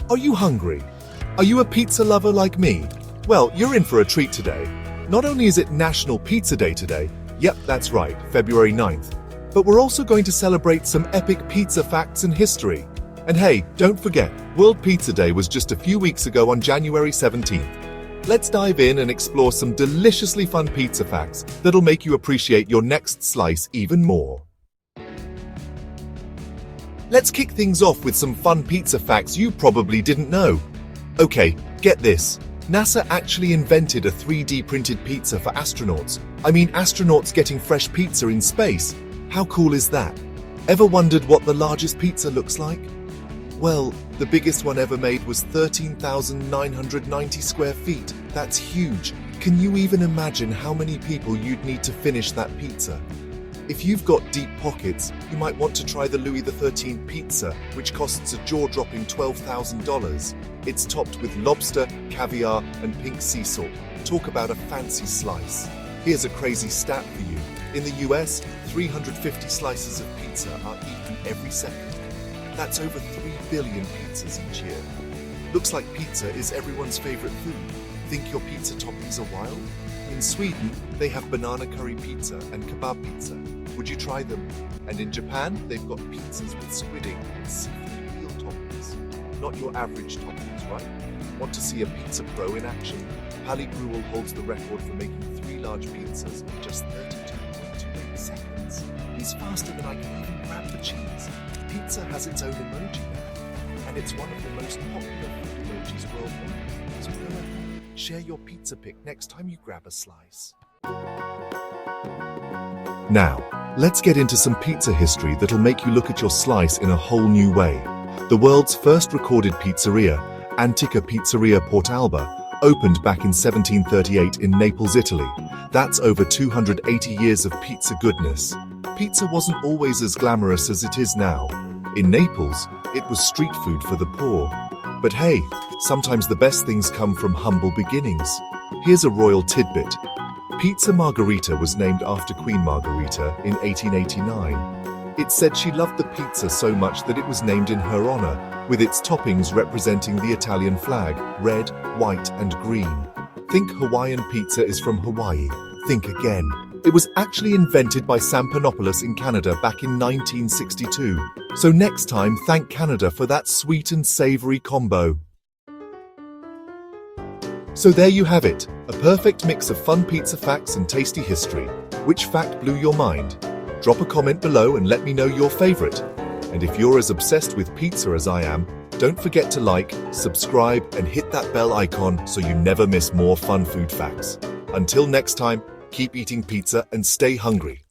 Are you hungry? Are you a pizza lover like me? Well, you're in for a treat today. Not only is it National Pizza Day today, yep, that's right, February 9th, but we're also going to celebrate some epic pizza facts and history. And hey, don't forget, World Pizza Day was just a few weeks ago on January 17th. Let's dive in and explore some deliciously fun pizza facts that'll make you appreciate your next slice even more. Let's kick things off with some fun pizza facts you probably didn't know. Okay, get this. NASA actually invented a 3D printed pizza for astronauts. I mean, astronauts getting fresh pizza in space. How cool is that? Ever wondered what the largest pizza looks like? Well, the biggest one ever made was 13,990 square feet. That's huge. Can you even imagine how many people you'd need to finish that pizza? If you've got deep pockets, you might want to try the Louis XIII pizza, which costs a jaw-dropping $12,000. It's topped with lobster, caviar, and pink sea salt. Talk about a fancy slice. Here's a crazy stat for you. In the US, 350 slices of pizza are eaten every second. That's over 3 billion pizzas each year. Looks like pizza is everyone's favorite food. Think your pizza toppings are wild? In Sweden, they have banana curry pizza and kebab pizza. Would you try them? And in Japan, they've got pizzas with squid ink and seafood eel toppings. Not your average toppings, right? Want to see a pizza pro in action? Pali Brewell holds the record for making 3 large pizzas in just 32.28 seconds. He's faster than I can even grab the cheese. Pizza has its own emoji now, and it's one of the most popular food emojis worldwide. So go ahead, share your pizza pic next time you grab a slice. Now, let's get into some pizza history that'll make you look at your slice in a whole new way. The world's first recorded pizzeria, Antica Pizzeria Portalba, opened back in 1738 in Naples, Italy. That's over 280 years of pizza goodness. Pizza wasn't always as glamorous as it is now. In Naples, it was street food for the poor. But hey, sometimes the best things come from humble beginnings. Here's a royal tidbit. Pizza Margherita was named after Queen Margherita in 1889. It's said she loved the pizza so much that it was named in her honor, with its toppings representing the Italian flag, red, white, and green. Think Hawaiian pizza is from Hawaii. Think again. It was actually invented by Sam Panopoulos in Canada back in 1962. So next time, thank Canada for that sweet and savory combo. So there you have it, a perfect mix of fun pizza facts and tasty history. Which fact blew your mind? Drop a comment below and let me know your favorite. And if you're as obsessed with pizza as I am, don't forget to like, subscribe, and hit that bell icon so you never miss more fun food facts. Until next time, keep eating pizza and stay hungry.